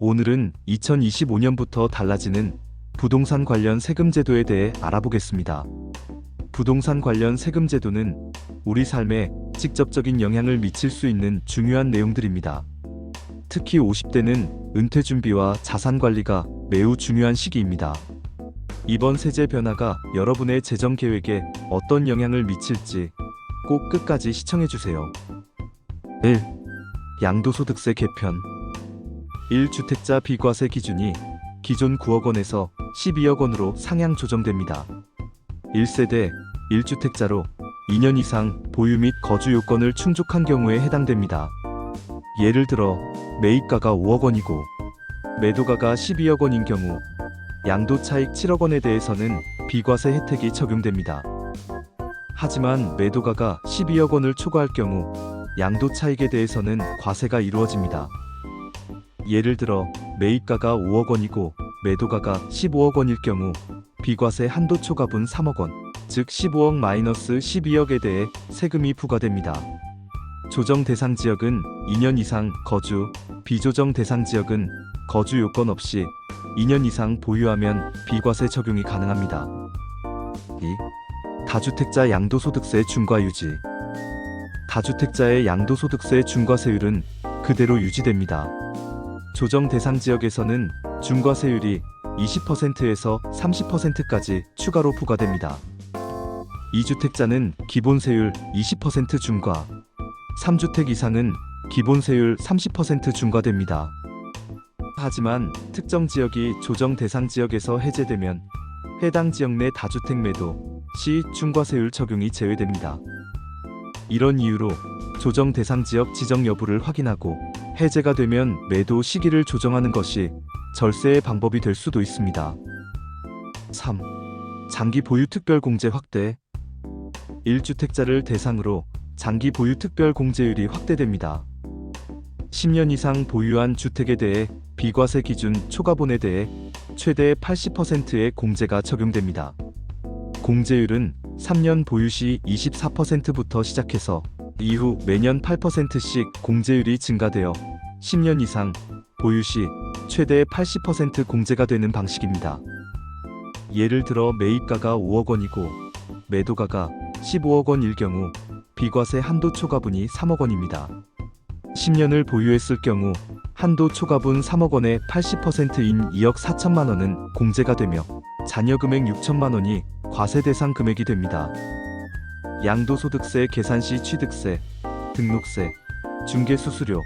오늘은 2025년부터 달라지는 부동산 관련 세금 제도에 대해 알아보겠습니다. 부동산 관련 세금 제도는 우리 삶에 직접적인 영향을 미칠 수 있는 중요한 내용들입니다. 특히 50대는 은퇴 준비와 자산 관리가 매우 중요한 시기입니다. 이번 세제 변화가 여러분의 재정 계획에 어떤 영향을 미칠지 꼭 끝까지 시청해주세요. 1. 양도소득세 개편. 1주택자 비과세 기준이 기존 9억 원에서 12억 원으로 상향 조정됩니다. 1세대 1주택자로 2년 이상 보유 및 거주 요건을 충족한 경우에 해당됩니다. 예를 들어 매입가가 5억 원이고 매도가가 12억 원인 경우 양도차익 7억 원에 대해서는 비과세 혜택이 적용됩니다. 하지만 매도가가 12억 원을 초과할 경우 양도차익에 대해서는 과세가 이루어집니다. 예를 들어 매입가가 5억 원이고 매도가가 15억 원일 경우 비과세 한도 초과분 3억 원, 즉 15억 마이너스 12억에 대해 세금이 부과됩니다. 조정 대상 지역은 2년 이상 거주, 비조정 대상 지역은 거주 요건 없이 2년 이상 보유하면 비과세 적용이 가능합니다. 2. 다주택자 양도소득세 중과 유지. 다주택자의 양도소득세 중과세율은 그대로 유지됩니다. 조정 대상 지역에서는 중과세율이 20%에서 30%까지 추가로 부과됩니다. 2주택자는 기본세율 20% 중과, 3주택 이상은 기본세율 30% 중과됩니다. 하지만 특정 지역이 조정 대상 지역에서 해제되면 해당 지역 내 다주택 매도 시 중과세율 적용이 제외됩니다. 이런 이유로 조정 대상 지역 지정 여부를 확인하고 해제가 되면 매도 시기를 조정하는 것이 절세의 방법이 될 수도 있습니다. 3. 장기 보유 특별 공제 확대. 1주택자를 대상으로 장기 보유 특별 공제율이 확대됩니다. 10년 이상 보유한 주택에 대해 비과세 기준 초과분에 대해 최대 80%의 공제가 적용됩니다. 공제율은 3년 보유 시 24%부터 시작해서 이후 매년 8%씩 공제율이 증가되어 10년 이상 보유 시 최대 80% 공제가 되는 방식입니다. 예를 들어 매입가가 5억 원이고 매도가가 15억 원일 경우 비과세 한도 초과분이 3억 원입니다. 10년을 보유했을 경우 한도 초과분 3억 원의 80%인 2억 4천만 원은 공제가 되며 잔여 금액 6천만 원이 과세 대상 금액이 됩니다. 양도소득세 계산 시 취득세, 등록세, 중개수수료,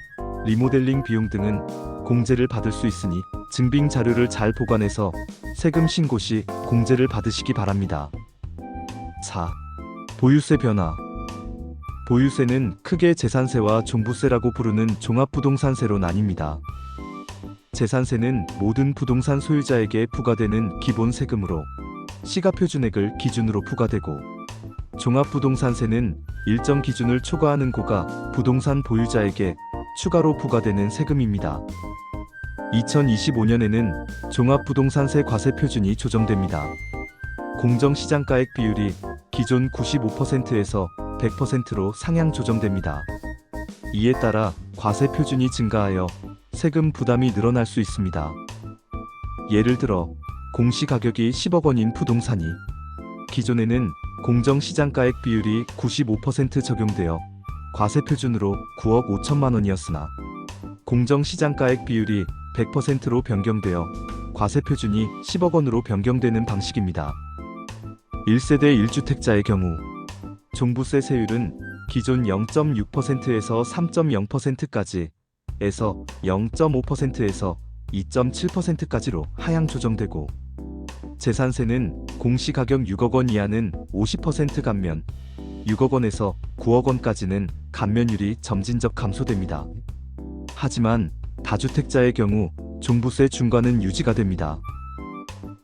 리모델링 비용 등은 공제를 받을 수 있으니 증빙 자료를 잘 보관해서 세금 신고 시 공제를 받으시기 바랍니다. 4. 보유세 변화. 보유세는 크게 재산세와 종부세라고 부르는 종합부동산세로 나뉩니다. 재산세는 모든 부동산 소유자에게 부과되는 기본 세금으로 시가표준액을 기준으로 부과되고, 종합부동산세는 일정 기준을 초과하는 고가 부동산 보유자에게 추가로 부과되는 세금입니다. 2025년에는 종합부동산세 과세 표준이 조정됩니다. 공정시장가액 비율이 기존 95%에서 100%로 상향 조정됩니다. 이에 따라 과세 표준이 증가하여 세금 부담이 늘어날 수 있습니다. 예를 들어 공시가격이 10억 원인 부동산이 기존에는 공정시장가액 비율이 95% 적용되어 과세 표준으로 9억 5천만 원이었으나 공정시장가액 비율이 100%로 변경되어 과세 표준이 10억 원으로 변경되는 방식입니다. 1세대 1주택자의 경우 종부세 세율은 기존 0.6%에서 3.0%까지 에서 0.5%에서 2.7%까지로 하향 조정되고, 재산세는 공시가격 6억 원 이하는 50% 감면, 6억 원에서 9억 원까지는 감면율이 점진적 감소됩니다. 하지만 다주택자의 경우 종부세 중과는 유지가 됩니다.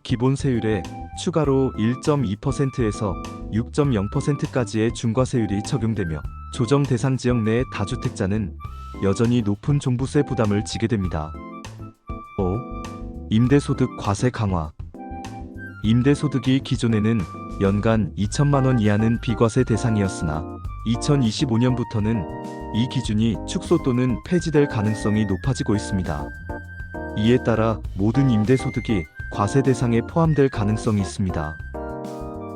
기본 세율에 추가로 1.2%에서 6.0%까지의 중과세율이 적용되며 조정 대상 지역 내 다주택자는 여전히 높은 종부세 부담을 지게 됩니다. 5. 임대소득 과세 강화. 임대소득이 기존에는 연간 2천만 원 이하는 비과세 대상이었으나 2025년부터는 이 기준이 축소 또는 폐지될 가능성이 높아지고 있습니다. 이에 따라 모든 임대소득이 과세 대상에 포함될 가능성이 있습니다.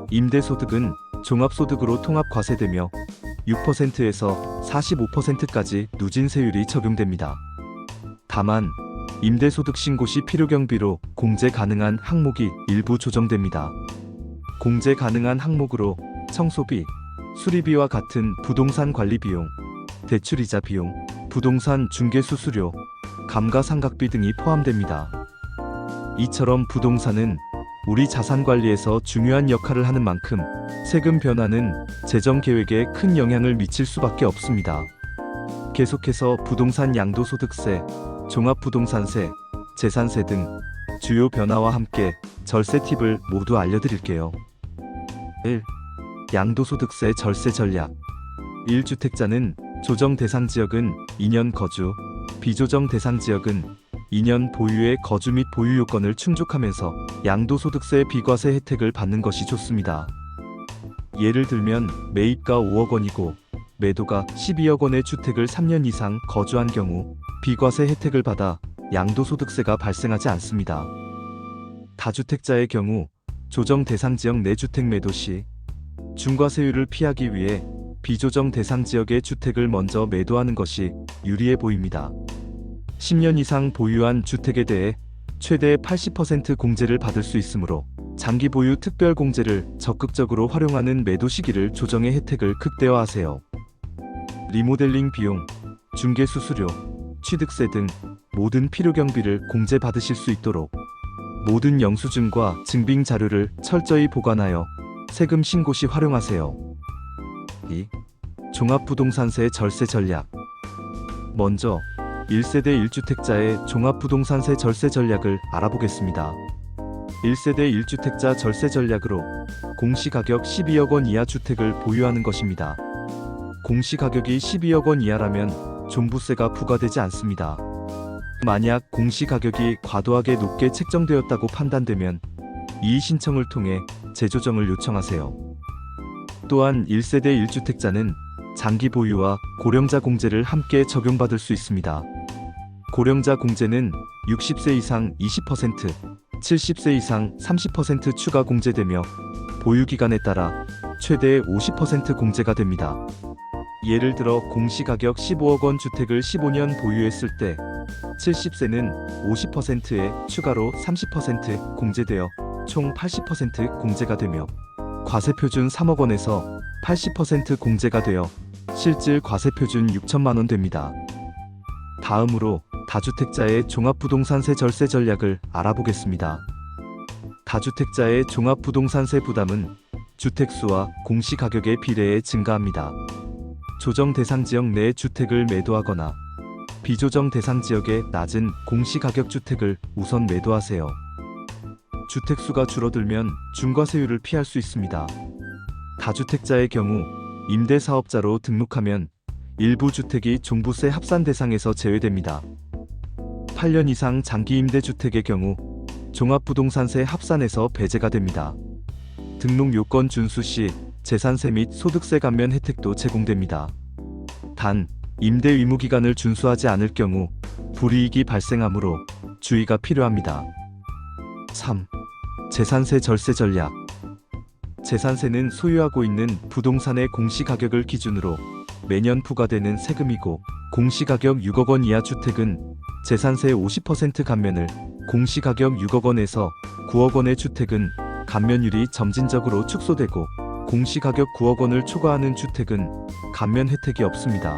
임대소득은 종합소득으로 통합과세되며 6%에서 45%까지 누진세율이 적용됩니다. 다만 임대소득 신고 시 필요경비로 공제 가능한 항목이 일부 조정됩니다. 공제 가능한 항목으로 청소비, 수리비와 같은 부동산 관리 비용, 대출이자 비용, 부동산 중개 수수료, 감가상각비 등이 포함됩니다. 이처럼 부동산은 우리 자산 관리에서 중요한 역할을 하는 만큼 세금 변화는 재정 계획에 큰 영향을 미칠 수밖에 없습니다. 계속해서 부동산 양도소득세, 종합부동산세, 재산세 등 주요 변화와 함께 절세 팁을 모두 알려드릴게요. 1. 양도소득세 절세 전략. 1주택자는 조정 대상 지역은 2년 거주, 비조정 대상 지역은 2년 보유의 거주 및 보유 요건을 충족하면서 양도소득세 비과세 혜택을 받는 것이 좋습니다. 예를 들면 매입가 5억 원이고 매도가 12억 원의 주택을 3년 이상 거주한 경우 비과세 혜택을 받아 양도소득세가 발생하지 않습니다. 다주택자의 경우 조정 대상 지역 내 주택 매도 시 중과세율을 피하기 위해 비조정 대상 지역의 주택을 먼저 매도하는 것이 유리해 보입니다. 10년 이상 보유한 주택에 대해 최대 80% 공제를 받을 수 있으므로 장기 보유 특별 공제를 적극적으로 활용하는 매도 시기를 조정해 혜택을 극대화하세요. 리모델링 비용, 중개 수수료, 취득세 등 모든 필요 경비를 공제받으실 수 있도록 모든 영수증과 증빙 자료를 철저히 보관하여 세금 신고 시 활용하세요. 2. 종합부동산세 절세 전략. 먼저 1세대 1주택자의 종합부동산세 절세 전략을 알아보겠습니다. 1세대 1주택자 절세 전략으로 공시가격 12억 원 이하 주택을 보유하는 것입니다. 공시가격이 12억 원 이하라면 종부세가 부과되지 않습니다. 만약 공시가격이 과도하게 높게 책정되었다고 판단되면 이의 신청을 통해 재조정을 요청하세요. 또한 1세대 1주택자는 장기 보유와 고령자 공제를 함께 적용받을 수 있습니다. 고령자 공제는 60세 이상 20%, 70세 이상 30% 추가 공제되며 보유기간에 따라 최대 50% 공제가 됩니다. 예를 들어 공시가격 15억 원 주택을 15년 보유했을 때 70세는 50%에 추가로 30% 공제되어 총 80% 공제가 되며 과세표준 3억 원에서 80% 공제가 되어 실질 과세표준 6천만 원 됩니다. 다음으로 다주택자의 종합부동산세 절세 전략을 알아보겠습니다. 다주택자의 종합부동산세 부담은 주택수와 공시가격에 비례해 증가합니다. 조정 대상 지역 내 주택을 매도하거나 비조정 대상 지역의 낮은 공시가격 주택을 우선 매도하세요. 주택수가 줄어들면 중과세율을 피할 수 있습니다. 다주택자의 경우 임대사업자로 등록하면 일부 주택이 종부세 합산 대상에서 제외됩니다. 8년 이상 장기 임대주택의 경우 종합부동산세 합산에서 배제가 됩니다. 등록 요건 준수 시 재산세 및 소득세 감면 혜택도 제공됩니다. 단, 임대 의무 기간을 준수하지 않을 경우 불이익이 발생하므로 주의가 필요합니다. 3. 재산세 절세 전략. 재산세는 소유하고 있는 부동산의 공시가격을 기준으로 매년 부과되는 세금이고 공시가격 6억 원 이하 주택은 재산세 50% 감면을, 공시가격 6억 원에서 9억 원의 주택은 감면율이 점진적으로 축소되고 공시가격 9억 원을 초과하는 주택은 감면 혜택이 없습니다.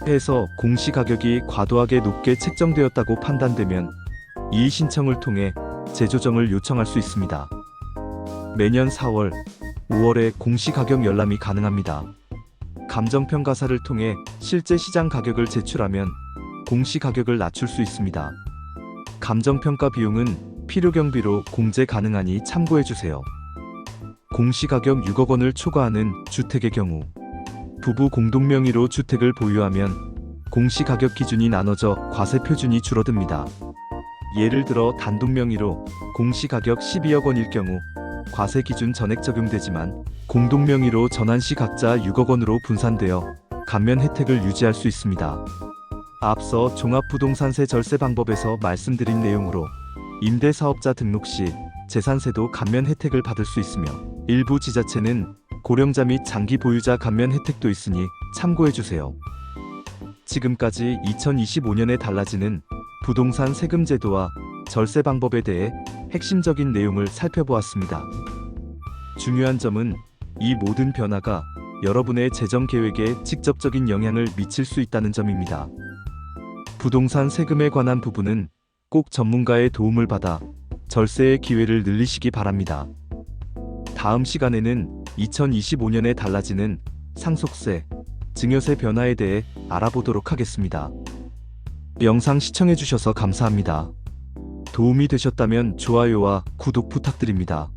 해서 공시가격이 과도하게 높게 책정되었다고 판단되면 이의 신청을 통해 재조정을 요청할 수 있습니다. 매년 4월, 5월에 공시가격 열람이 가능합니다. 감정평가사를 통해 실제 시장 가격을 제출하면 공시가격을 낮출 수 있습니다. 감정평가 비용은 필요경비로 공제 가능하니 참고해주세요. 공시가격 6억 원을 초과하는 주택의 경우 부부 공동명의로 주택을 보유하면 공시가격 기준이 나눠져 과세 표준이 줄어듭니다. 예를 들어 단독명의로 공시가격 12억 원일 경우 과세 기준 전액 적용되지만 공동명의로 전환 시 각자 6억 원으로 분산되어 감면 혜택을 유지할 수 있습니다. 앞서 종합부동산세 절세 방법에서 말씀드린 내용으로 임대사업자 등록 시 재산세도 감면 혜택을 받을 수 있으며 일부 지자체는 고령자 및 장기 보유자 감면 혜택도 있으니 참고해주세요. 지금까지 2025년에 달라지는 부동산 세금 제도와 절세 방법에 대해 핵심적인 내용을 살펴보았습니다. 중요한 점은 이 모든 변화가 여러분의 재정 계획에 직접적인 영향을 미칠 수 있다는 점입니다. 부동산 세금에 관한 부분은 꼭 전문가의 도움을 받아 절세의 기회를 늘리시기 바랍니다. 다음 시간에는 2025년에 달라지는 상속세, 증여세 변화에 대해 알아보도록 하겠습니다. 영상 시청해주셔서 감사합니다. 도움이 되셨다면 좋아요와 구독 부탁드립니다.